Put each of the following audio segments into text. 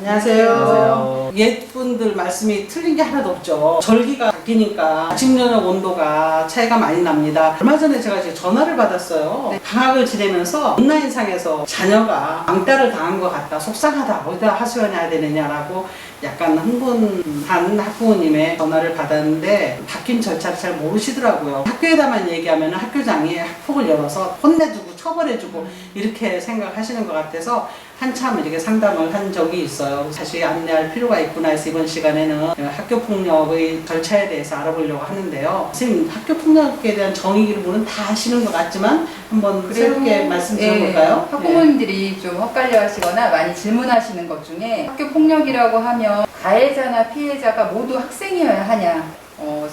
안녕하세요. 안녕하세요. 옛분들 말씀이 틀린 게 하나도 없죠. 절기가 바뀌니까 아침 저녁 온도가 차이가 많이 납니다. 얼마 전에 제가 이제 전화를 받았어요. 네. 방학을 지내면서 온라인상에서 자녀가 왕따를 당한 것 같다, 속상하다, 어디다 하소연해야 되느냐라고 약간 흥분한 학부모님의 전화를 받았는데 바뀐 절차를 잘 모르시더라고요. 학교에다만 얘기하면 학교장이 학폭을 열어서 혼내주고 처벌해주고 이렇게 생각하시는 것 같아서 한참 이렇게 상담을 한 적이 있어요. 다시 안내할 필요가 있구나 해서 이번 시간에는 학교폭력의 절차에 대해서 알아보려고 하는데요. 선생님, 학교폭력에 대한 정의를 다 아시는 것 같지만 한번 새롭게 말씀 드려볼까요? 학부모님들이 좀 헛갈려 하시거나 많이 질문하시는 것 중에 학교폭력이라고 하면 가해자나 피해자가 모두 학생이어야 하냐,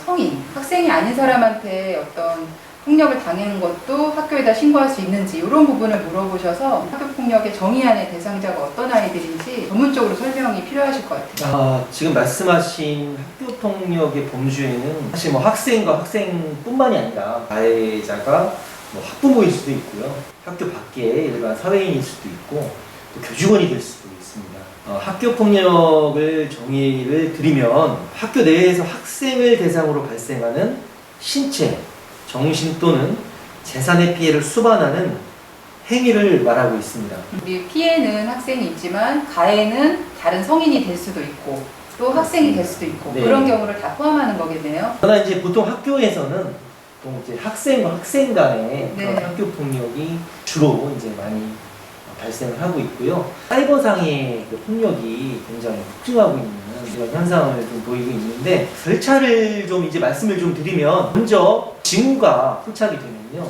성인, 학생이 아닌 사람한테 어떤 폭력을 당한 것도 학교에다 신고할 수 있는지 이런 부분을 물어보셔서 학교폭력의 정의안의 대상자가 어떤 아이들인지 전문적으로 설명이 필요하실 것 같아요. 지금 말씀하신 학교폭력의 범주에는 사실 학생과 학생뿐만이 아니라 가해자가 학부모일 수도 있고요. 학교 밖에 일반 사회인일 수도 있고 또 교직원이 될 수도 있습니다. 학교폭력을 정의를 드리면 학교 내에서 학생을 대상으로 발생하는 신체, 정신 또는 재산의 피해를 수반하는 행위를 말하고 있습니다. 우리 피해는 학생이 있지만 가해는 다른 성인이 될 수도 있고 또 학생이 될 수도 있고 네. 그런 경우를 다 포함하는 거겠네요. 그러나 이제 보통 학교에서는 보통 이제 학생과 학생 간의 그런 네. 학교 폭력이 주로 이제 많이 발생을 하고 있고요. 사이버상의 그 폭력이 굉장히 폭증하고 있는 이런 현상을 좀 보이고 있는데, 절차를 좀 이제 말씀을 좀 드리면, 먼저 징후가 포착이 되면요,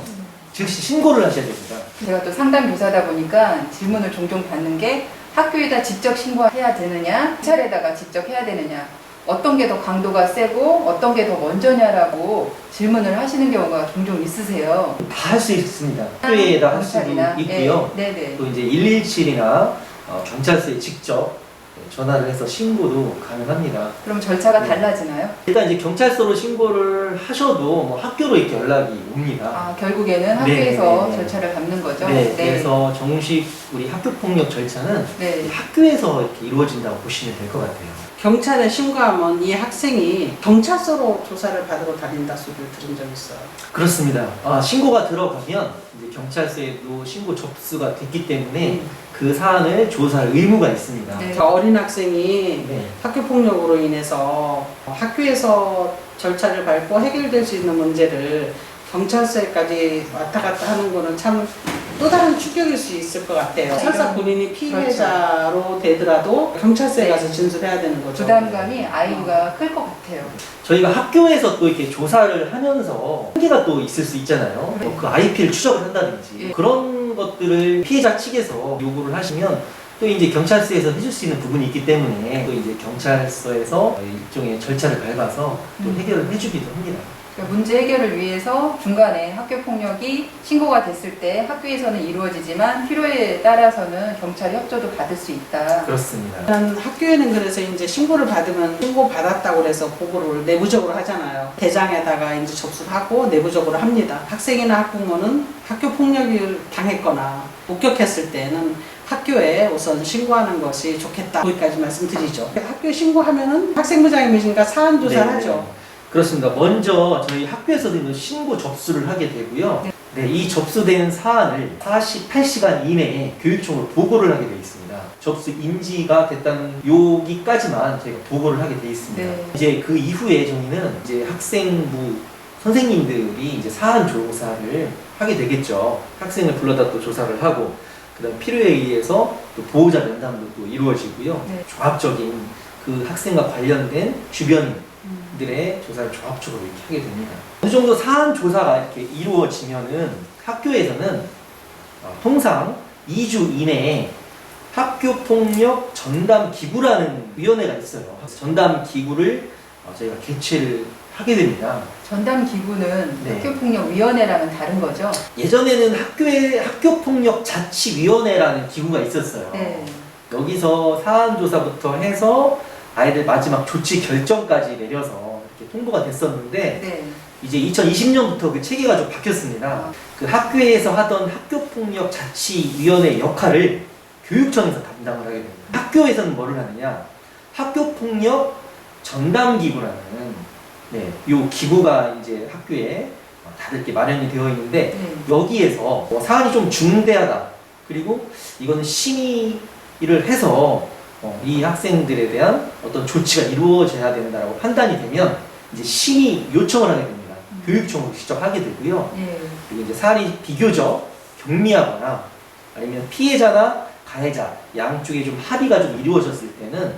즉시 신고를 하셔야 됩니다. 제가 또 상담 교사다 보니까 질문을 종종 받는 게 학교에다 직접 신고해야 되느냐, 경찰에다가 직접 해야 되느냐, 어떤 게 더 강도가 세고 어떤 게 더 먼저냐라고 질문을 하시는 경우가 종종 있으세요. 다 할 수 있습니다. 학교에다 할 수도 경찰이나, 있고요. 네네. 또 이제 117이나 경찰서에 직접 전화를 해서 신고도 가능합니다. 그럼 절차가 네. 달라지나요? 일단 이제 경찰서로 신고를 하셔도 학교로 이렇게 연락이 옵니다. 결국에는 학교에서 네. 절차를 밟는 거죠? 네, 그래서 정식 우리 학교폭력 절차는 네. 학교에서 이렇게 이루어진다고 보시면 될 것 같아요. 경찰에 신고하면 이 학생이 경찰서로 조사를 받으러 다닌다 소리를 들은 적 있어요. 그렇습니다. 신고가 들어가면 이제 경찰서에도 신고 접수가 됐기 때문에 그 사안을 조사할 의무가 있습니다. 네. 어린 학생이 네. 학교폭력으로 인해서 학교에서 절차를 밟고 해결될 수 있는 문제를 경찰서에까지 왔다 갔다 하는 거는 참 또 다른 충격일 수 있을 것 같아요. 설사 본인이 피해자로 되더라도 경찰서에 가서 진술해야 되는 거죠. 부담감이 아이가 클 것 같아요. 저희가 학교에서 또 이렇게 조사를 하면서 한계가 또 있을 수 있잖아요. 네. 그 IP를 추적을 한다든지 예. 그런 것들을 피해자 측에서 요구를 하시면 또 이제 경찰서에서 해줄 수 있는 부분이 있기 때문에 또 이제 경찰서에서 일종의 절차를 밟아서 또 해결을 해주기도 합니다. 그러니까 문제 해결을 위해서 중간에 학교폭력이 신고가 됐을 때 학교에서는 이루어지지만 필요에 따라서는 경찰 협조도 받을 수 있다. 그렇습니다. 일단 학교에는 그래서 이제 신고를 받으면 신고 받았다고 그래서 보고를 내부적으로 하잖아요. 대장에다가 이제 접수하고 내부적으로 합니다. 학생이나 학부모는 학교 폭력을 당했거나 목격했을 때는 학교에 우선 신고하는 것이 좋겠다. 거기까지 말씀드리죠. 학교에 신고하면은 학생부장님이니까 사안 조사를 네. 하죠. 그렇습니다. 먼저 저희 학교에서는 신고 접수를 하게 되고요. 네, 이 접수된 사안을 48시간 이내에 교육청으로 보고를 하게 되어 있습니다. 접수 인지가 됐다는 여기까지만 저희가 보고를 하게 되어 있습니다. 네. 이제 그 이후에 저희는 이제 학생부 선생님들이 이제 사안 조사를 하게 되겠죠. 학생을 불러다 또 조사를 하고, 그다음 필요에 의해서 또 보호자 면담도 또 이루어지고요. 네. 종합적인 그 학생과 관련된 주변인들의 조사를 종합적으로 이렇게 하게 됩니다. 어느 정도 사안 조사가 이렇게 이루어지면은 학교에서는 통상 2주 이내에 학교폭력 전담 기구라는 위원회가 있어요. 전담 기구를 저희가 개최를 하게 됩니다. 전담 기구는 네. 학교폭력위원회랑은 다른 거죠? 예전에는 학교폭력 자치위원회라는 기구가 있었어요. 네. 여기서 사안 조사부터 해서 아이들 마지막 조치 결정까지 내려서 이렇게 통보가 됐었는데, 네. 이제 2020년부터 그 체계가 좀 바뀌었습니다. 그 학교에서 하던 학교폭력 자치위원회 역할을 교육청에서 담당을 하게 됩니다. 학교에서는 뭐를 하느냐? 학교폭력 전담기구라는 요 기구가 이제 학교에 다들 이렇게 마련이 되어 있는데 여기에서 사안이 좀 중대하다. 그리고 이거는 심의를 해서 이 학생들에 대한 어떤 조치가 이루어져야 된다고 판단이 되면 이제 심의 요청을 하게 됩니다. 교육청으로 직접 하게 되고요. 그리고 이제 사안이 비교적 경미하거나 아니면 피해자나 가해자 양쪽에 좀 합의가 좀 이루어졌을 때는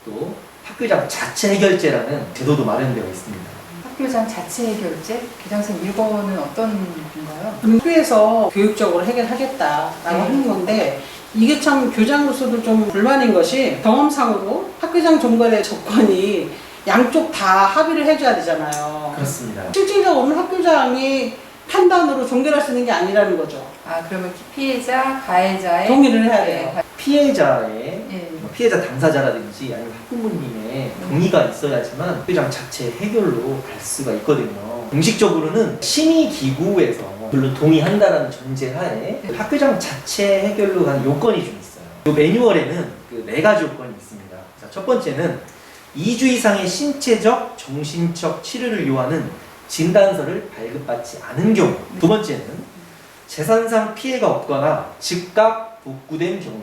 또 학교장 자체 해결제라는 제도도 마련되어 있습니다. 학교장 자체 해결제? 교장선생님 이거는 어떤 건가요? 학교에서 교육적으로 해결하겠다라고 하는 건데 이게 참 교장으로서도 좀 불만인 것이 경험상으로 학교장 종결의 조건이 양쪽 다 합의를 해줘야 되잖아요. 그렇습니다. 실질적으로는 학교장이 판단으로 종결할 수 있는 게 아니라는 거죠. 그러면 피해자, 가해자의 동의를 해야 돼요. 피해자의 예. 피해자 당사자라든지 아니면 학부모님의 동의가 있어야지만 학교장 자체 해결로 갈 수가 있거든요. 공식적으로는 심의기구에서 물론 동의한다라는 전제하에 학교장 자체 해결로 가는 요건이 좀 있어요. 이 매뉴얼에는 그 4가지 요건이 있습니다. 자, 첫 번째는 2주 이상의 신체적, 정신적 치료를 요하는 진단서를 발급받지 않은 경우. 두 번째는 재산상 피해가 없거나 즉각 복구된 경우.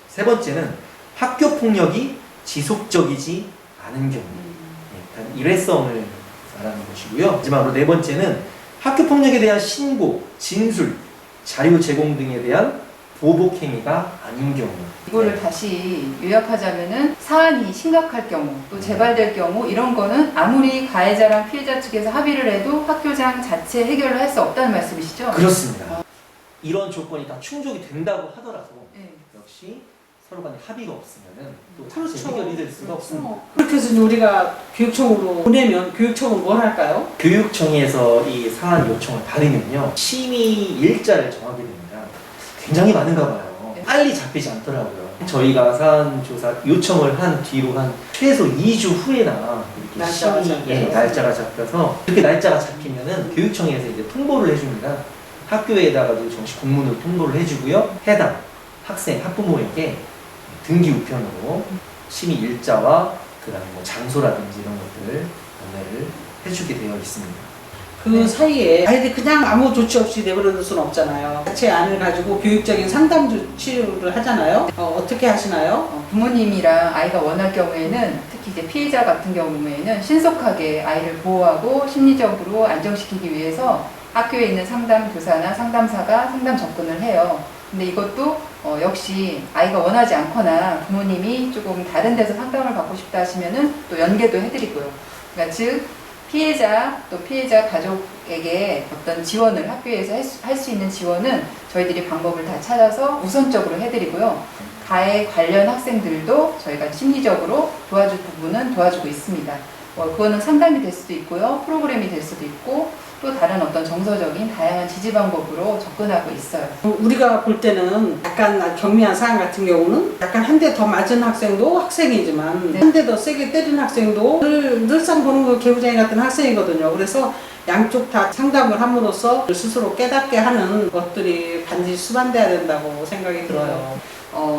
세 번째는 학교 폭력이 지속적이지 않은 경우. 일단 일회성을 말하는 것이고요. 마지막으로 네 번째는 학교 폭력에 대한 신고, 진술, 자료 제공 등에 대한 보복 행위가 아닌 경우. 이거를 다시 요약하자면은 사안이 심각할 경우 또 재발될 경우 이런 거는 아무리 가해자랑 피해자 측에서 합의를 해도 학교장 자체 해결을 할 수 없다는 말씀이시죠? 그렇습니다. 이런 조건이 다 충족이 된다고 하더라도 네. 역시 서로 간에 합의가 없으면은 또 그렇죠. 자체 해결이 될 수가 없습니다. 그렇게 해서 이제 우리가 교육청으로 보내면 교육청은 뭘 할까요? 교육청에서 이 사안 요청을 받으면요 심의 일자를 정하게 됩니다. 굉장히 많은가 봐요. 빨리 잡히지 않더라고요. 저희가 사안 조사 요청을 한 뒤로 한 최소 2주 후에나 이렇게 날짜가 잡혀서. 날짜가 잡혀서 이렇게 날짜가 잡히면은 교육청에서 이제 통보를 해줍니다. 학교에다가도 정식 공문으로 통보를 해주고요. 해당 학생, 학부모에게 등기 우편으로 심의 일자와 그다음 뭐 장소라든지 이런 것들을 안내를 해주게 되어 있습니다. 그 사이에 아이들이 그냥 아무 조치 없이 내버려둘 수는 없잖아요. 자체 안을 가지고 교육적인 상담 치료를 하잖아요. 어떻게 하시나요? 부모님이랑 아이가 원할 경우에는 특히 이제 피해자 같은 경우에는 신속하게 아이를 보호하고 심리적으로 안정시키기 위해서 학교에 있는 상담 교사나 상담사가 상담 접근을 해요. 근데 이것도 역시 아이가 원하지 않거나 부모님이 조금 다른 데서 상담을 받고 싶다 하시면은 또 연계도 해드리고요. 그러니까 즉 피해자 또 피해자 가족에게 어떤 지원을 학교에서 할 수 있는 지원은 저희들이 방법을 다 찾아서 우선적으로 해드리고요. 가해 관련 학생들도 저희가 심리적으로 도와줄 부분은 도와주고 있습니다. 그거는 상담이 될 수도 있고요. 프로그램이 될 수도 있고 또 다른 어떤 정서적인 다양한 지지 방법으로 접근하고 있어요. 우리가 볼 때는 약간 경미한 사안 같은 경우는 약간 한 대 더 맞은 학생도 학생이지만 네. 한 대 더 세게 때린 학생도 늘상 보는 거 개구쟁이 같은 학생이거든요. 그래서 양쪽 다 상담을 함으로써 스스로 깨닫게 하는 것들이 반드시 수반돼야 된다고 생각이 들어요.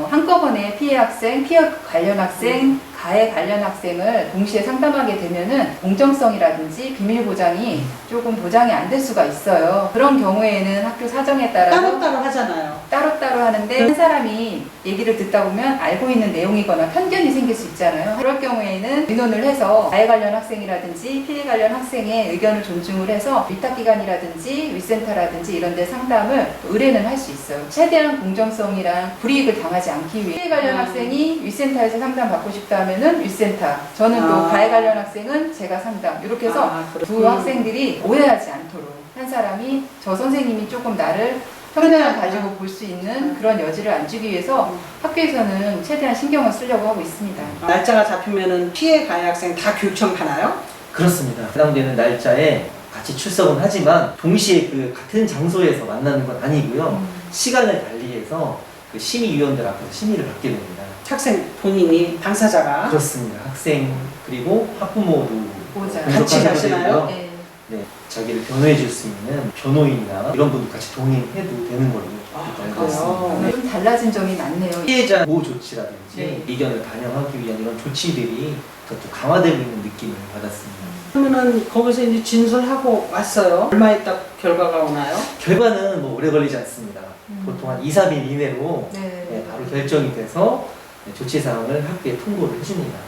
한꺼번에 피해 학생, 피해 관련 학생, 가해 관련 학생을 동시에 상담하게 되면은 공정성이라든지 비밀 보장이 조금 보장이 안 될 수가 있어요. 그런 경우에는 학교 사정에 따라서 따로따로 하잖아요. 따로따로 하는데 한 사람이 얘기를 듣다 보면 알고 있는 내용이거나 편견이 생길 수 있잖아요. 그럴 경우에는 의논을 해서 가해 관련 학생이라든지 피해 관련 학생의 의견을 존중을 해서 위탁기관이라든지 위센터라든지 이런 데 상담을 의뢰는 할 수 있어요. 최대한 공정성이랑 불이익을 당하지 않기 위해 피해 관련 학생이 위센터에서 상담 받고 싶다 하면은 위센터, 저는 또 가해 관련 학생은 제가 상담 이렇게 해서 두 학생들이 오해하지 않도록 한 사람이 저 선생님이 조금 나를 편견을 가지고 볼 수 있는 그런 여지를 안 주기 위해서 학교에서는 최대한 신경을 쓰려고 하고 있습니다. 날짜가 잡히면은 피해 가해 학생 다 교육청 가나요? 그렇습니다. 해당되는 날짜에 같이 출석은 하지만 동시에 그 같은 장소에서 만나는 건 아니고요. 시간을 달리해서 그 심의위원들 앞에서 심의를 받게 됩니다. 학생 본인이 당사자가 그렇습니다. 학생 그리고 학부모도 보호자. 같이 가시나요? 네. 네, 자기를 변호해 줄 수 있는 변호인이나 이런 분들 같이 동행해도 되는 걸로 아, 알고 있고요. 좀 달라진 점이 많네요. 피해자 보호 조치라든지 네. 의견을 반영하기 위한 이런 조치들이 더 감화되고 있는 느낌을 받았습니다. 그러면은 거기서 이제 진술하고 왔어요. 얼마 있다 결과가 오나요? 결과는 뭐 오래 걸리지 않습니다. 보통 한 2, 3일 이내로 네. 바로 결정이 돼서 조치 사항을 학교에 통보를 해줍니다.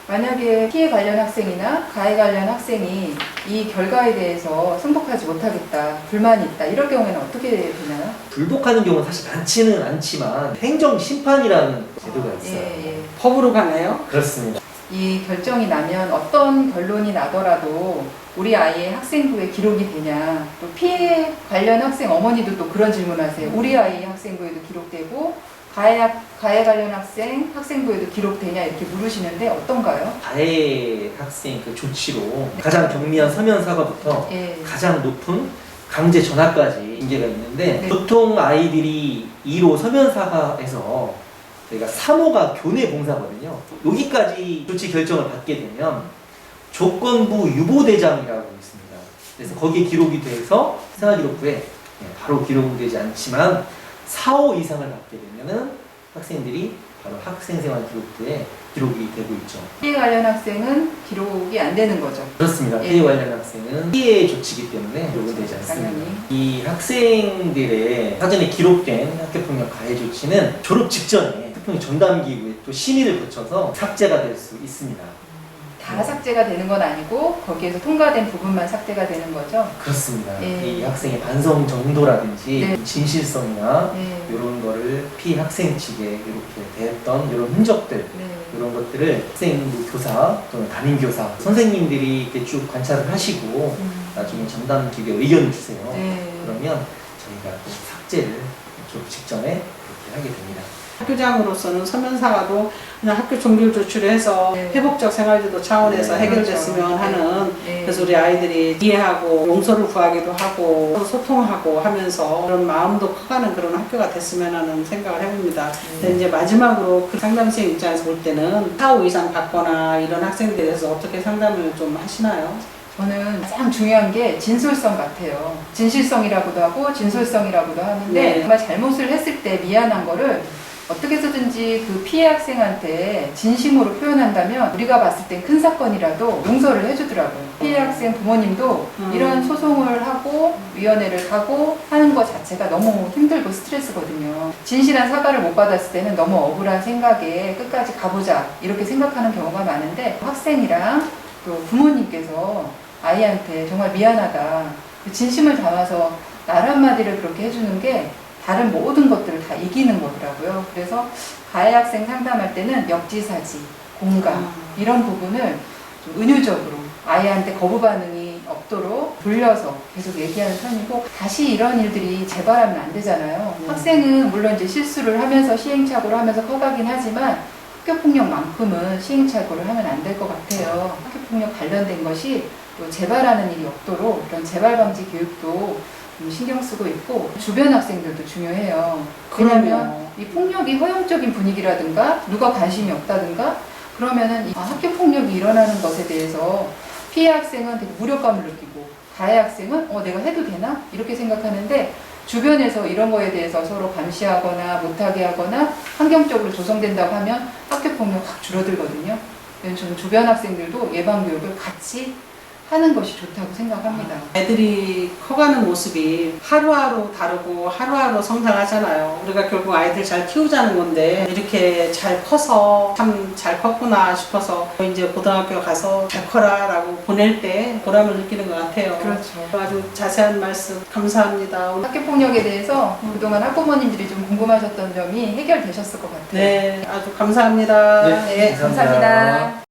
만약에 피해 관련 학생이나 가해 관련 학생이 이 결과에 대해서 승복하지 못하겠다, 불만이 있다 이럴 경우에는 어떻게 되나요? 불복하는 경우는 사실 많지는 않지만 행정심판이라는 제도가 있어요. 예. 법으로 가네요. 그렇습니다. 이 결정이 나면 어떤 결론이 나더라도 우리 아이의 학생부에 기록이 되냐, 또 피해 관련 학생 어머니도 또 그런 질문하세요. 우리 아이 학생부에도 기록되고 가해 관련 학생부에도 기록되냐 이렇게 물으시는데 어떤가요? 가해 학생 그 조치로 가장 경미한 서면 사과부터 예. 가장 높은 강제 전학까지 징계가 있는데 네. 보통 아이들이 2로 서면 사과에서 저희가 3호가 교내 봉사거든요. 여기까지 조치 결정을 받게 되면 조건부 유보대장이라고 있습니다. 그래서 거기에 기록이 돼서 생활기록부에 바로 기록되지 않지만 4호 이상을 받게 되면은 학생들이 바로 학생생활기록부에 기록이 되고 있죠. 피해 관련 학생은 기록이 안 되는 거죠. 그렇습니다. 예. 피해 관련 학생은 피해 조치이기 때문에 기록은 되지 않습니다. 당연히. 이 학생들의 사전에 기록된 학교폭력 가해 조치는 졸업 직전에 학교폭력 전담기구에 또 심의를 거쳐서 삭제가 될 수 있습니다. 다 삭제가 되는 건 아니고 거기에서 통과된 부분만 삭제가 되는 거죠. 그렇습니다. 예. 이 학생의 반성 정도라든지 네. 진실성이나 네. 이런 거를 피해 학생 측에 이렇게 대했던 이런 흔적들 네. 이런 것들을 학생부 교사 또는 담임 교사 선생님들이 이렇게 쭉 관찰을 하시고 나중에 전담 기구에 의견을 주세요. 네. 그러면 저희가 또 삭제를 졸업 직전에 그렇게 하게 됩니다. 학교장으로서는 서면사과도 그냥 학교 종결 조치를 해서 네. 회복적 생활지도 차원에서 네, 해결됐으면 그렇죠. 하는 네. 그래서 우리 아이들이 이해하고 용서를 구하기도 하고 서로 소통하고 하면서 그런 마음도 커가는 그런 학교가 됐으면 하는 생각을 해봅니다. 근데 이제 마지막으로 그 상담생 입장에서 볼 때는 4, 5 이상 받거나 이런 학생들에 대해서 어떻게 상담을 좀 하시나요? 저는 가장 중요한 게 진솔성 같아요. 진실성이라고도 하고 진솔성이라고도 하는데 네. 정말 잘못을 했을 때 미안한 거를 어떻게 해서든지 그 피해 학생한테 진심으로 표현한다면 우리가 봤을 땐 큰 사건이라도 용서를 해주더라고요. 피해 학생 부모님도 이런 소송을 하고 위원회를 가고 하는 것 자체가 너무 힘들고 스트레스거든요. 진실한 사과를 못 받았을 때는 너무 억울한 생각에 끝까지 가보자 이렇게 생각하는 경우가 많은데 학생이랑 또 부모님께서 아이한테 정말 미안하다 그 진심을 담아서 말 한마디를 그렇게 해주는 게 다른 모든 것들을 다 이기는 거더라고요. 그래서 가해 학생 상담할 때는 역지사지, 공감 이런 부분을 좀 은유적으로 아이한테 거부 반응이 없도록 돌려서 계속 얘기하는 편이고 다시 이런 일들이 재발하면 안 되잖아요. 학생은 물론 이제 실수를 하면서 시행착오를 하면서 커가긴 하지만 학교폭력만큼은 시행착오를 하면 안 될 것 같아요. 학교폭력 관련된 것이 또 재발하는 일이 없도록 이런 재발 방지 교육도 신경 쓰고 있고 주변 학생들도 중요해요. 왜냐하면 이 폭력이 허용적인 분위기라든가 누가 관심이 없다든가 그러면은 학교 폭력이 일어나는 것에 대해서 피해 학생은 되게 무력감을 느끼고 가해 학생은 내가 해도 되나? 이렇게 생각하는데 주변에서 이런 거에 대해서 서로 감시하거나 못하게 하거나 환경적으로 조성된다고 하면 학교 폭력 확 줄어들거든요. 그래서 저는 주변 학생들도 예방 교육을 같이 하는 것이 좋다고 생각합니다. 애들이 커가는 모습이 하루하루 다르고 하루하루 성장하잖아요. 우리가 결국 아이들 잘 키우자는 건데 이렇게 잘 커서 참 잘 컸구나 싶어서 이제 고등학교 가서 잘 커라 라고 보낼 때 보람을 느끼는 것 같아요. 그렇죠. 아주 자세한 말씀 감사합니다. 학교폭력에 대해서 그동안 학부모님들이 좀 궁금하셨던 점이 해결되셨을 것 같아요. 네, 아주 감사합니다. 네, 감사합니다. 감사합니다.